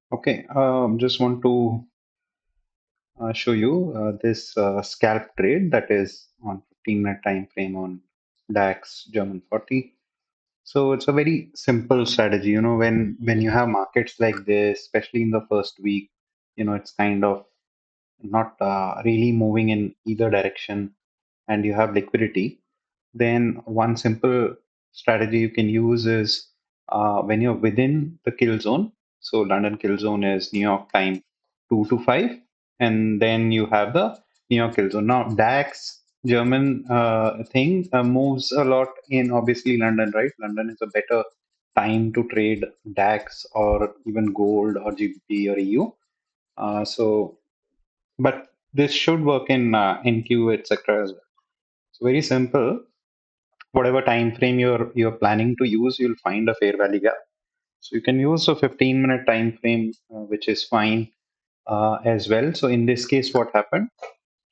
Okay, just want to show you this scalp trade that is on 15-minute time frame on DAX German 40. So it's a very simple strategy. When you have markets like this, especially in the first week, it's kind of not really moving in either direction, and you have liquidity. Then one simple strategy you can use is when you're within the kill zone. So London kill zone is New York time 2 to 5, and then you have the New York kill zone. Now DAX German thing moves a lot in obviously London, right? London is a better time to trade DAX or even gold or GBP or EU. But this should work in NQ, etc. as well. It's very simple. Whatever time frame you're planning to use, you'll find a fair value gap. So you can use a 15-minute time frame, which is fine as well. So in this case, what happened?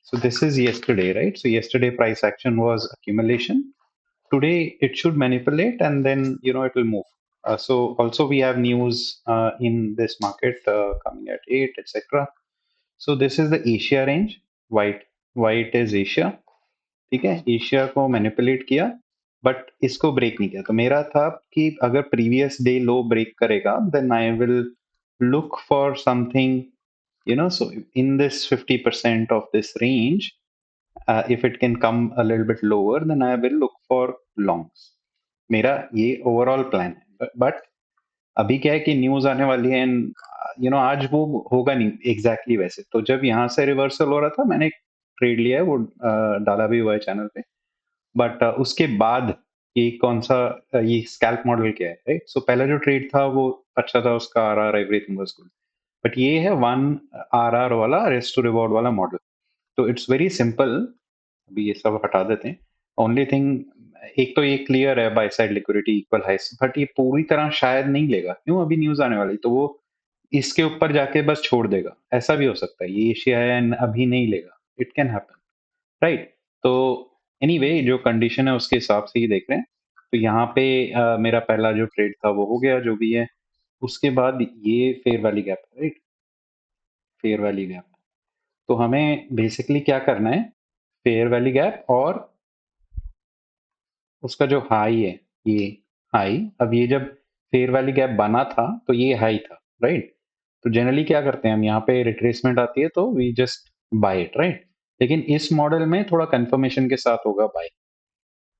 So this is yesterday, right? So yesterday price action was accumulation. Today it should manipulate and then it will move. So also we have news in this market coming at 8, etc. So this is the Asia range. White white is Asia. ठीक है, Asia को manipulate किया, but इसको break नहीं किया। तो मेरा था कि अगर प्रीवियस डे लो ब्रेक करेगा, then I will look for something, so in this 50% of this range, if it can come a little bit lower, then I will look for longs. मेरा ये ओवरऑल प्लान है, but अभी क्या है कि news आने वाली है, एंड आज वो होगा नहीं एग्जैक्टली वैसे। तो जब यहाँ से रिवर्सल हो रहा था, मैंने एक ट्रेड लिया है, वो डाला भी हुआ है चैनल पे। बट उसके बाद ये कौन सा ये स्कैल्प मॉडल क्या है, राइट? सो पहला जो ट्रेड था वो अच्छा था, उसका RR everything was good. But ये है वन आरआर वाला रेस्ट टू रिवॉर्ड वाला मॉडल। तो इट्स वेरी सिंपल। अभी ये सब हटा देते हैं। ओनली थिंग, एक तो ये क्लियर है buy side liquidity equal highs, but ये पूरी तरह शायद नहीं लेगा। क्यों? अभी न्यूज आने वाली, तो वो इसके ऊपर जाके बस छोड़ देगा। ऐसा भी हो सकता है, ये एशिया है and अभी नहीं लेगा। It can happen, right? तो एनीवे जो कंडीशन है उसके हिसाब से ही देख रहे हैं। तो यहाँ पे मेरा पहला जो ट्रेड था वो हो गया, जो भी है। उसके बाद ये fair value gap, right? Fair value gap. तो हमें बेसिकली क्या करना है? फेयर वैली गैप और उसका जो हाई है, ये हाई। अब ये जब फेयर वैली गैप बना था तो ये हाई था, राइट? तो जनरली क्या करते हैं हम, यहाँ पे रिट्रेसमेंट आती है तो we just buy it, right? लेकिन इस मॉडल में थोड़ा कंफर्मेशन के साथ होगा बाय।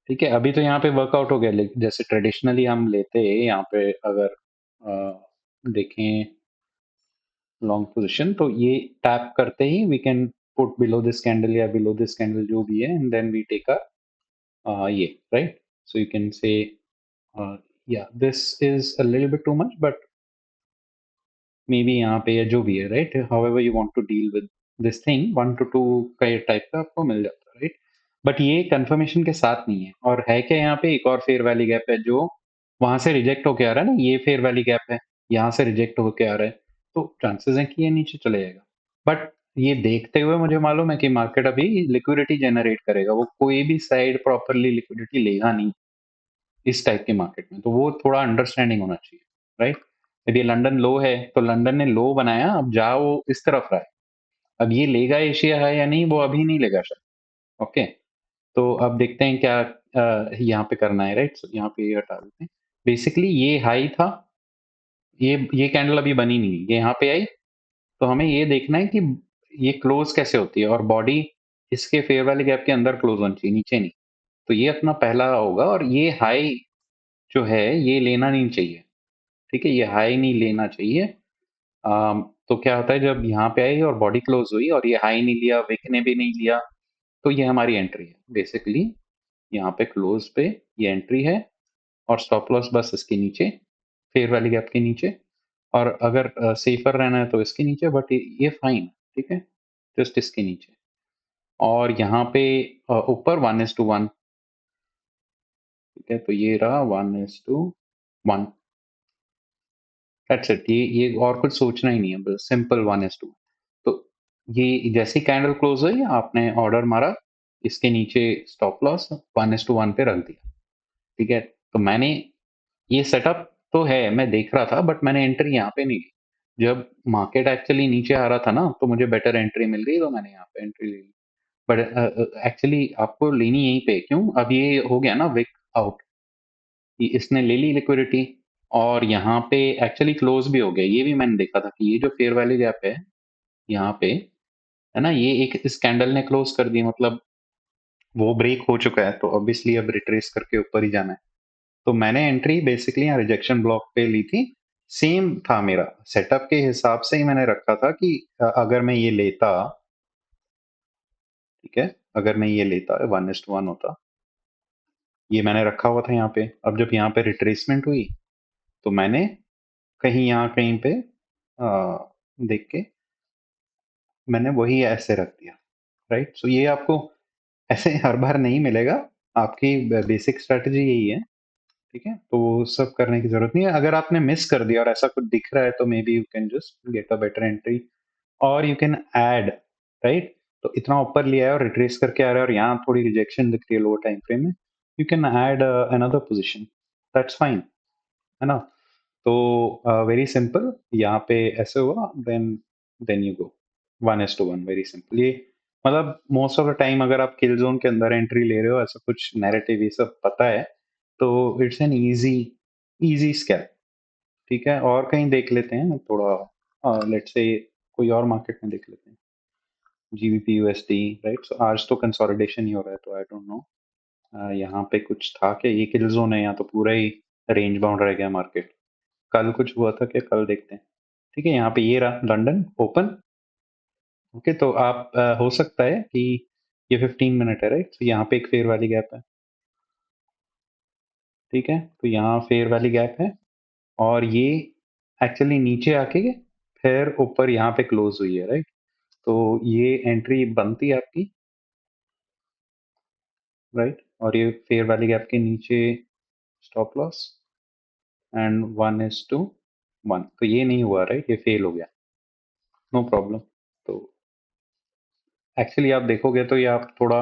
ठीक है, अभी तो यहाँ पे वर्कआउट हो गया, लेकिन जैसे ट्रेडिशनली हम लेते हैं यहाँ पे, अगर देखें लॉन्ग पोजीशन, तो ये टैप करते ही we can put below this candle या बिलो दिस कैंडल जो भी है, and then we take a ये, right? So you can say या this is a little bit too much, but maybe यहाँ पे या जो भी है, right? However you want to deal with this thing, 1 to 2 का ये टाइप का आपको मिल जाता है, राइट? बट ये कंफर्मेशन के साथ नहीं है। और है क्या, यहाँ पे एक और फेयर वैली गैप है जो वहां से रिजेक्ट होके आ रहा है ना, ये फेयर वैली गैप है, यहाँ से रिजेक्ट होके आ रहा है। तो चांसेस है कि ये नीचे चले जाएगा। बट ये देखते हुए मुझे मालूम है कि मार्केट अभी लिक्विडिटी जनरेट करेगा, वो कोई भी साइड प्रॉपरली लिक्विडिटी लेगा नहीं इस टाइप के मार्केट में। तो वो थोड़ा अंडरस्टैंडिंग होना चाहिए, राइट? यदि लंदन लो है तो लंदन ने लो बनाया, अब जाओ वो इस तरफ रहा है। अब ये लेगा एशिया है या नहीं, वो अभी नहीं लेगा शायद। ओके, तो अब देखते हैं क्या यहाँ पे करना है, राइट? So, यहाँ पे ये हटा देते हैं। बेसिकली ये हाई था, ये कैंडल अभी बनी नहीं, ये यहाँ पे आई। तो हमें ये देखना है कि ये क्लोज कैसे होती है, और बॉडी इसके फेयर वाले गैप के अंदर क्लोज होनी चाहिए, नीचे नहीं। तो ये अपना पहला होगा, और ये हाई जो है ये लेना नहीं चाहिए। ठीक है, ये हाई नहीं लेना चाहिए। तो क्या होता है, जब यहाँ पे आई और बॉडी क्लोज हुई और ये हाई नहीं लिया, विक ने भी नहीं लिया, तो ये हमारी एंट्री है बेसिकली। यहाँ पे क्लोज पे ये एंट्री है, और स्टॉप लॉस बस इसके नीचे, फेयर वैली गैप के नीचे। और अगर सेफर रहना है तो इसके नीचे, बट ये फाइन, ठीक है, जस्ट इसके नीचे। और यहाँ पे ऊपर 1:1, ठीक है, तो ये रहा 1:1। That's it. ये और कुछ सोचना ही नहीं है, बस सिंपल 1:2। तो ये जैसे कैंडल क्लोज हुई, आपने ऑर्डर मारा, इसके नीचे स्टॉप लॉस 1:1 पे रख दिया। ठीक है, तो मैंने ये सेटअप तो है, मैं देख रहा था, बट मैंने एंट्री यहाँ पे नहीं ली। जब मार्केट एक्चुअली नीचे आ रहा था ना, तो मुझे बेटर एंट्री मिल गई, तो मैंने यहाँ पे एंट्री ले ली। बट एक्चुअली आपको लेनी यहीं पे, क्यों? अब ये हो गया ना विक आउट, इसने ले ली लिक्विडिटी, और यहाँ पे एक्चुअली क्लोज भी हो गया। ये भी मैंने देखा था कि ये जो फेयर वैल्यू गैप है यहाँ पे, है ना, ये एक इस कैंडल ने क्लोज कर दी, मतलब वो ब्रेक हो चुका है, तो ऑब्वियसली अब रिट्रेस करके ऊपर ही जाना है। तो मैंने एंट्री बेसिकली यहाँ रिजेक्शन ब्लॉक पे ली थी। सेम था मेरा सेटअप के हिसाब से ही मैंने रखा था कि अगर मैं ये लेता, ठीक है, अगर मैं ये लेता 1:1 होता, ये मैंने रखा हुआ था यहाँ पे। अब जब यहाँ पे रिट्रेसमेंट हुई, तो मैंने कहीं यहाँ कहीं पे देख के मैंने वही ऐसे रख दिया, राइट। सो ये आपको ऐसे हर बार नहीं मिलेगा, आपकी बेसिक स्ट्रेटजी यही है, ठीक है। तो वो सब करने की जरूरत नहीं है। अगर आपने मिस कर दिया और ऐसा कुछ दिख रहा है, तो may be you can just get a better entry, और यू कैन ऐड, राइट। तो इतना ऊपर लिया है और रिट्रेस करके आ रहा है, और यहाँ थोड़ी रिजेक्शन दिख रही है लोअर टाइम फ्रेम में, you can add another position, that's fine, है ना। तो वेरी सिंपल, यहाँ पे ऐसे हुआ, then you go 1:1, very simple. ये मतलब मोस्ट ऑफ द टाइम अगर आप किल जोन के अंदर एंट्री ले रहे हो, ऐसा कुछ नैरेटिव ये सब पता है, तो it's an easy easy scam, ठीक है। और कहीं देख लेते हैं थोड़ा, लेट्स से कोई और मार्केट में देख लेते हैं, जीबीपी यूएसडी, राइट। सो आज तो कंसोलिडेशन ही हो रहा है, तो आई डोंट नो यहाँ पे कुछ था क्या। ये किल जोन है, यहाँ तो पूरा ही रेंज बाउंड रह गया मार्केट। कल कुछ हुआ था क्या? कल देखते हैं। ठीक है, यहाँ पे ये रहा लंदन ओपन। ओके, तो आप हो सकता है कि ये 15 मिनट है, राइट। तो यहाँ पे एक फेयर वाली गैप है, ठीक है। तो यहाँ फेयर वाली गैप है, और ये एक्चुअली नीचे आके फिर ऊपर यहाँ पे क्लोज हुई है, राइट। तो ये एंट्री बनती है आपकी, राइट। और ये फेयर वाली गैप के नीचे स्टॉप लॉस, एंड 1:1, तो ये नहीं हुआ, राइट, ये फेल हो गया, नो प्रॉब्लम। तो एक्चुअली आप देखोगे तो ये आप थोड़ा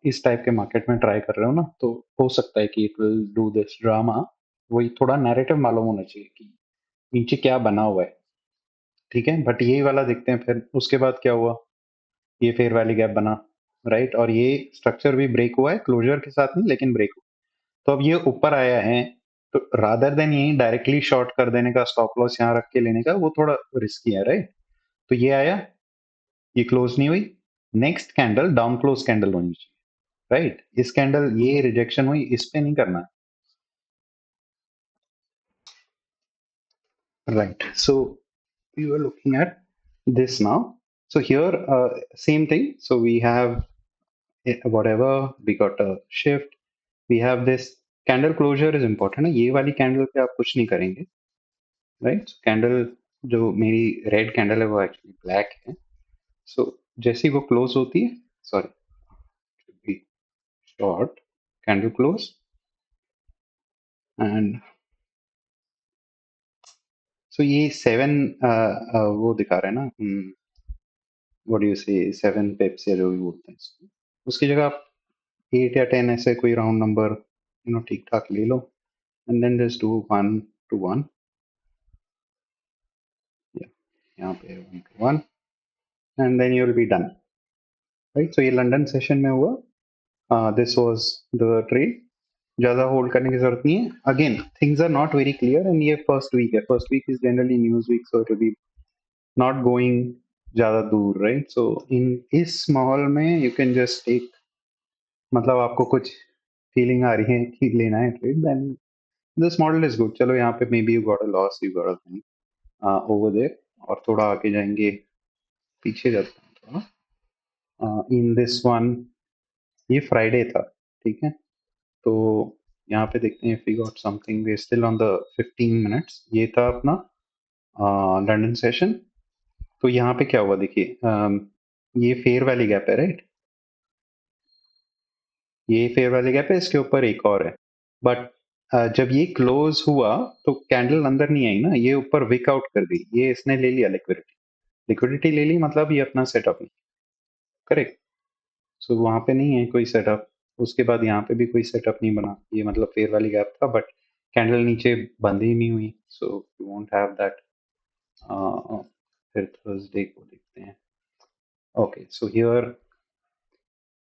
इस टाइप के मार्केट में ट्राई कर रहे हो ना, तो हो सकता है कि it will do this drama. वही थोड़ा नैरेटिव मालूम होना चाहिए कि नीचे क्या बना हुआ है, ठीक है। बट यही वाला देखते हैं फिर उसके बाद क्या हुआ। ये फेयर वैली गैप बना, राइट, और ये स्ट्रक्चर भी ब्रेक हुआ है, क्लोजर के साथ नहीं, लेकिन ब्रेक हुआ। तो अब ये ऊपर आया है, तो रादर देन यही डायरेक्टली शॉर्ट कर देने का, स्टॉप लॉस यहाँ रख के लेने का, वो थोड़ा रिस्की है, राइट। तो ये आया, ये क्लोज नहीं हुई, next candle down close candle होनी चाहिए, राइट। इस कैंडल ये रिजेक्शन हुई, इस पे नहीं करना, right. So you are looking at this now. So here, same thing. So we have whatever we got a shift. We have this candle closure is important है। ये वाली कैंडल पे आप कुछ नहीं करेंगे, राइट। कैंडल जो मेरी रेड कैंडल है वो एक्चुअली ब्लैक है। सो जैसे ही वो क्लोज होती है, sorry, short candle close, and so ये 7 वो दिखा रहा है ना, व्हाट डू यू से, 7 पिप्स या जो भी बोलते हैं इसको, उसकी जगह आप 8 या 10 ऐसे कोई राउंड नंबर ठीक ठाक ले लो, एंड देन जस्ट डू 1:1, यहाँ पे 1:1, and then you will be done, right. So ये लंदन सेशन में हुआ, दिस वाज द ट्रेड। ज्यादा होल्ड करने की जरूरत नहीं है। Again things are not very clear, and ये फर्स्ट वीक है, first week is generally news week, so it will be not going ज्यादा दूर, राइट। सो इन इस माहौल में यू कैन जस्ट टेक, मतलब आपको कुछ फीलिंग आ रही है कि लेना है trade, then this model is good. चलो यहाँ पे maybe you got a loss, you got a over there, और थोड़ा आगे जाएंगे, पीछे जाते हैं थोड़ा, इन दिस वन, ये फ्राइडे था, ठीक है। तो यहाँ पे देखते हैं, if we got something, we still on the 15 minutes. ये था अपना लंदन सेशन। तो यहाँ पे क्या हुआ देखिए, ये फेयर वैली गैप है, राइट। ये फेयर वैली गैप है, इसके ऊपर एक और है, बट जब ये क्लोज हुआ, तो कैंडल अंदर नहीं आई ना, ये ऊपर विक आउट कर दी, ये इसने ले लिया लिक्विडिटी, लिक्विडिटी ले ली, मतलब ये अपना सेटअप नहीं, करेक्ट। सो वहां पे नहीं है कोई सेटअप, उसके बाद यहाँ पे भी कोई सेटअप नहीं बना, ये मतलब फेयर वाली गैप था, बट कैंडल नीचे बंद ही नहीं हुई, so you won't have that. फिर थर्सडे को देखते हैं। ओके, सो हियर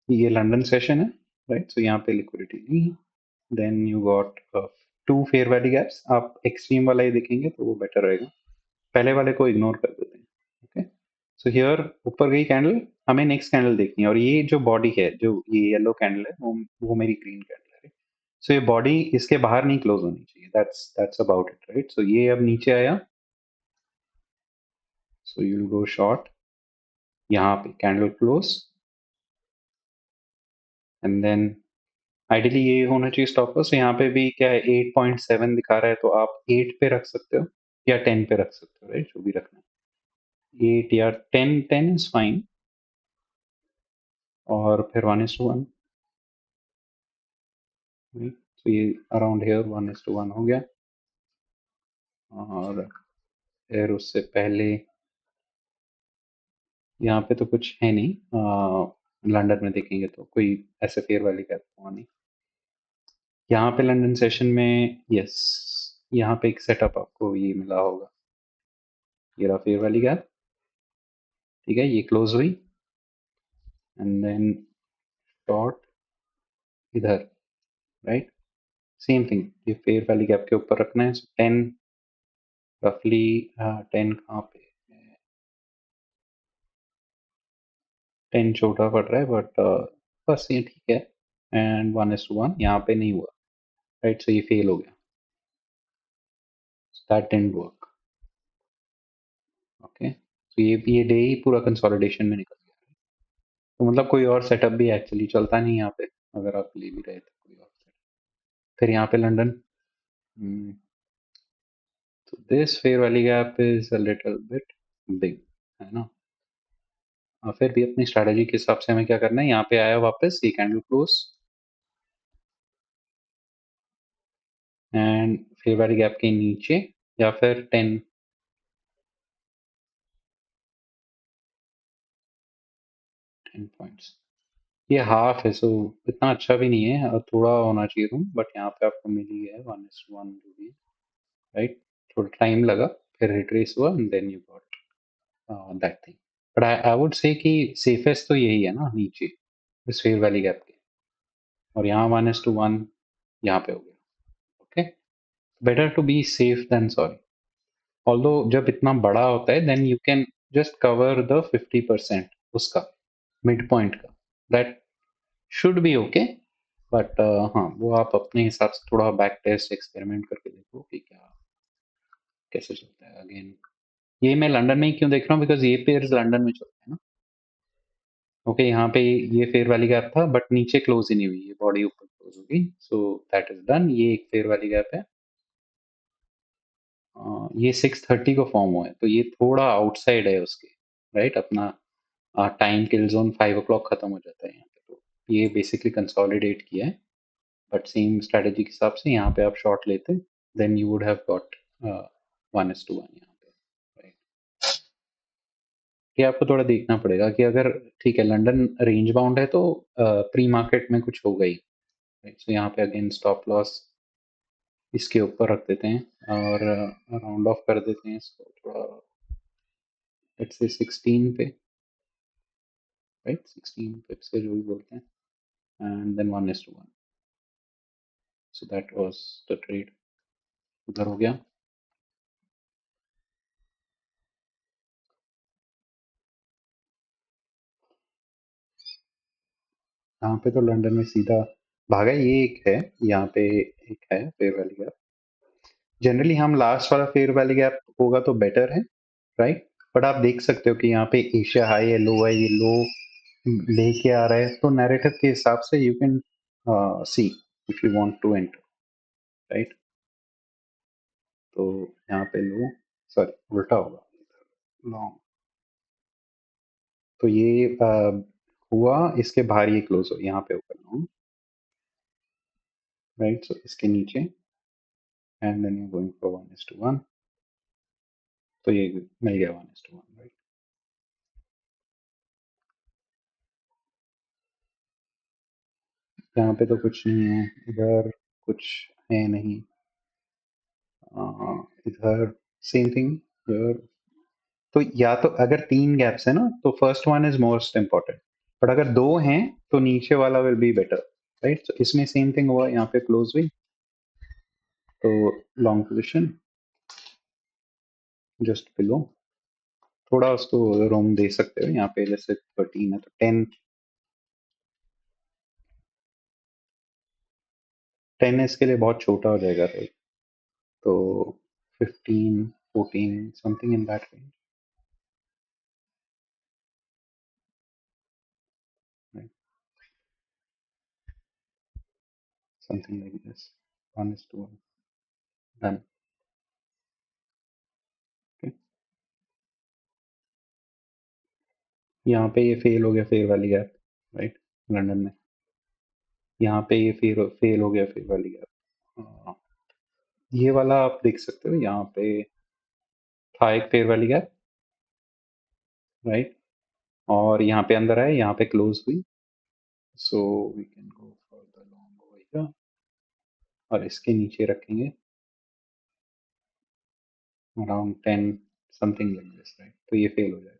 ये लंदन सेशन है, राइट? सो यहाँ पे लिक्विडिटी नहीं है। Then you got two fair value gaps. आप एक्सट्रीम वाला ही देखेंगे तो वो बेटर रहेगा, पहले वाले को इग्नोर कर देते हैं। ओके, सो हियर ऊपर गई कैंडल, हमें नेक्स्ट कैंडल देखनी है, और ये जो बॉडी है, जो ये येलो कैंडल है, वो मेरी ग्रीन कैंडल है। सो ये बॉडी इसके बाहर नहीं क्लोज होनी चाहिए, that's about it, right? So ये अब नीचे आया, so you will go short यहाँ पे candle close, and then ideally ये होना चाहिए स्टॉप लॉस। यहाँ पे भी क्या है, 8.7 दिखा रहा है, तो आप 8 पे रख सकते हो या 10 पे रख सकते हो, राइट? जो भी रखना है, 8 या 10, 10 इज फाइन। और फिर 1:1, तो ये अराउंड हेयर 1:1 हो गया। और फिर उससे पहले यहाँ पे तो कुछ है नहीं, लंदन में देखेंगे तो कोई ऐसे फेयर वाली कैप हुआ नहीं। यहाँ पे लंदन सेशन में यस, यहाँ पे एक सेटअप आपको ये मिला होगा, ये रहा फेयर वाली कैप, ठीक है? ये क्लोज हुई, एंड देन शॉर्ट इधर, राइट? सेम थिंग, ये फेयर वैली गैप के ऊपर रखना है। 10 रफली, 10 कहाँ पे, 10 छोटा पड़ रहा है, बट बस ये ठीक है। एंड 1:1 यहाँ पे नहीं हुआ, राइट? सो ये फेल हो गया, दैट डिडंट वर्क। ओके, तो ये डे ही पूरा कंसोलिडेशन में निकल गया। तो मतलब कोई और सेटअप भी एक्चुअली चलता नहीं यहाँ पे, अगर आप ले भी रहे थे कोई और सेटअप। फिर यहाँ पे लंदन, तो this fair value gap is a little bit big, है ना? फिर भी अपनी स्ट्रैटेजी के हिसाब से हमें क्या करना है, यहाँ पे आया वापस ये candle close, and fair value gap के नीचे, या फिर 10 पॉइंट्स। ये हाफ है, सो इतना अच्छा भी नहीं है, और थोड़ा होना चाहिए रूम, बट यहाँ पे आपको मिल ही है 1:1 जो भी, राइट? थोड़ा टाइम लगा, फिर रिट्रेस हुआ, and then you got that thing. But I would say कि सेफेस्ट तो यही है ना, नीचे इस फेयर वैली गैप के, और यहाँ 1:1 यहाँ पे हो गया। Okay, better to be safe than sorry. Although जब इतना बड़ा होता है, then you can just cover the 50% उसका, मिड पॉइंट का, that should be okay. But हाँ, वो आप अपने हिसाब से थोड़ा बैक टेस्ट एक्सपेरिमेंट करके देखो कि क्या कैसे चलता है। अगेन ये मैं लंदन में ही क्यों देख रहा हूँ, बिकॉज ये पेयर्स लंदन में चलते हैं ना। ओके, यहाँ पे ये फेयर वाली गैप था, बट नीचे क्लोज ही नहीं हुई, ये बॉडी ऊपर क्लोज होगी, सो दैट इज डन। ये एक फेयर वाली गैप है, ये 6:30 को फॉर्म हुआ है, तो ये थोड़ा आउटसाइड है उसके, राइट? अपना टाइम किल जोन 5 o'clock खत्म हो जाता है यहाँ पे, तो ये बेसिकली कंसोलिडेट किया है। बट सेम स्ट्रेटेजी के हिसाब से यहाँ पे आप शॉर्ट लेते, then you would have got 1:1 यहाँ पे, राइट? ये आपको थोड़ा देखना पड़ेगा कि अगर ठीक है लंदन रेंज बाउंड है, तो प्री मार्केट में कुछ होगा ही, राइट? सो यहाँ पे अगेन स्टॉप लॉस इसके ऊपर रख देते हैं, और राउंड ऑफ कर देते हैं इसको थोड़ा, लेट्स से 16 पे, राइट? 16 पिप्स से जो भी बोलते हैं, and then 1:1, so that was the trade, उधर हो गया। यहाँ पे तो लंदन में सीधा भागा, ये एक है, यहाँ पे एक है फेयर वैली गैप। जनरली हम लास्ट वाला फेयर वैली गैप होगा तो बेटर है, राइट? बट आप देख सकते हो कि यहाँ पे एशिया हाई है, लो है, ये लो लेके आ रहा है, तो नैरेटिव के हिसाब से you can see if you want to enter, right? तो यहाँ पे लो, सॉरी उल्टा होगा, लॉन्ग। तो ये हुआ, इसके बाहर ये क्लोज हो, यहाँ पे होगा लॉन्ग, राइट? सो इसके नीचे, and then you going for 1:1, तो ये मिल गया 1:1, राइट? यहाँ पे तो कुछ नहीं है, इधर कुछ है नहीं, इधर सेम थिंग, इधर तो या तो अगर 3 गैप्स है ना तो first one is most important, but अगर 2 हैं तो नीचे वाला विल बी बेटर, राइट? तो इसमें सेम थिंग हुआ, यहाँ पे क्लोज हुई तो लॉन्ग पोजीशन जस्ट बिलो, थोड़ा उसको रोम दे सकते हो, यहाँ पे जैसे 13 है तो 10 इसके लिए बहुत छोटा हो जाएगा, राइट? तो 15 14 something in that range, right? Something like this, 1:1 done. यहाँ पे ये फेल हो गया फेयर वाली गैप, राइट? लंदन में यहाँ पे ये फेल फेल हो गया फेयर वाली गैप। ये वाला आप देख सकते हो, यहाँ पे था एक फेयर वाली गैप, राइट? और यहाँ पे अंदर आए, यहाँ पे क्लोज हुई, so we can go for the long over here और इसके नीचे रखेंगे around 10 something like this, right? तो ये फेल हो जाएगा।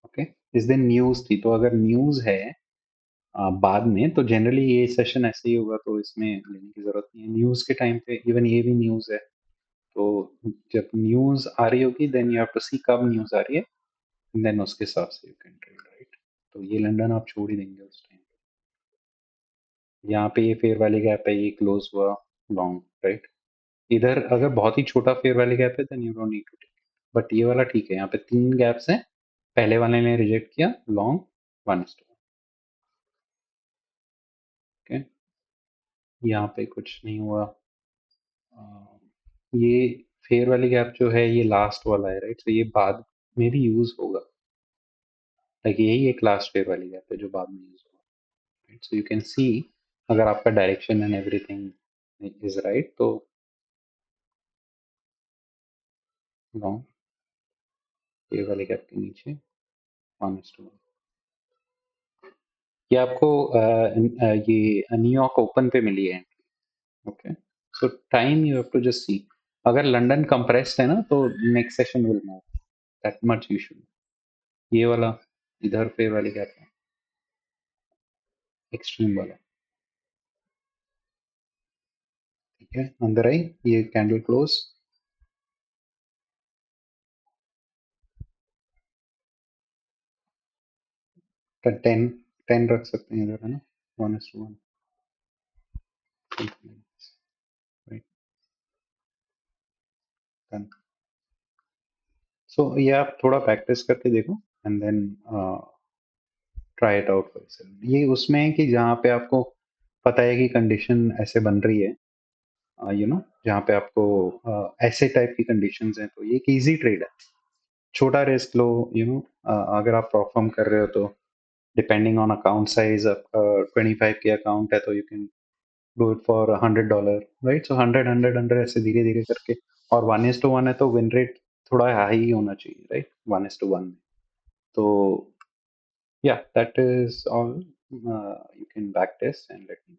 ओके, इस दिन न्यूज थी, तो अगर न्यूज है बाद में, तो जनरली ये सेशन ऐसे ही होगा, तो इसमें लेने की जरूरत नहीं है। न्यूज के टाइम पे इवन ये भी न्यूज है, तो जब न्यूज आ रही होगी देन यू हैव टू सी कब न्यूज आ रही है, देन उसके हिसाब से यू कैन ट्रेड, राइट? तो ये लंदन आप छोड़ ही देंगे उस टाइम पे। यहाँ पे ये फेयर वैली गैप है, ये क्लोज हुआ लॉन्ग, राइट? इधर अगर बहुत ही छोटा फेयर वैली गैप है then you don't need to take, but ये वाला ठीक है। यहाँ पे 3 गैप्स हैं, पहले वाले ने रिजेक्ट किया लॉन्ग 1:1। ओके, यहाँ पे कुछ नहीं हुआ। अ, ये फेयर वाली गैप जो है ये लास्ट वाला है, राइट? तो ये बाद में भी यूज होगा, लाइक यही एक लास्ट फेयर वाली गैप है जो बाद में यूज होगा, राइट? सो यू कैन सी अगर आपका direction and everything is right तो लॉन्ग फेयर वाली गैप के नीचे 1:1। ये आपको ये न्यूयॉर्क ओपन पे मिली है। Okay, so time you have to just see, अगर लंदन कंप्रेस्ड है ना तो next session will move, that much you should. ये वाला इधर फेयर वाली गैप है, एक्सट्रीम वाला, ठीक है? अंदर आई, ये कैंडल क्लोज, 10 10 रख सकते हैं इधर, है ना? 1:1, राइट? डन। सो ये आप थोड़ा प्रैक्टिस करके देखो and then try it out for yourself. ये उसमें है कि जहाँ पे आपको पता है कि कंडीशन ऐसे बन रही है, यू नो, जहाँ पे आपको ऐसे टाइप की कंडीशंस हैं, तो ये एक इजी ट्रेड है। छोटा रिस्क लो, यू नो, अगर आप परफॉर्म कर रहे हो तो डिपेंडिंग ऑन अकाउंट साइज, 25 के अकाउंट है तो you can do it for $100, right? So 100 ऐसे धीरे धीरे करके, और 1:1 है तो विन रेट थोड़ा हाई ही होना चाहिए, राइट? 1:1 में तो yeah, that is all. You can back test and let me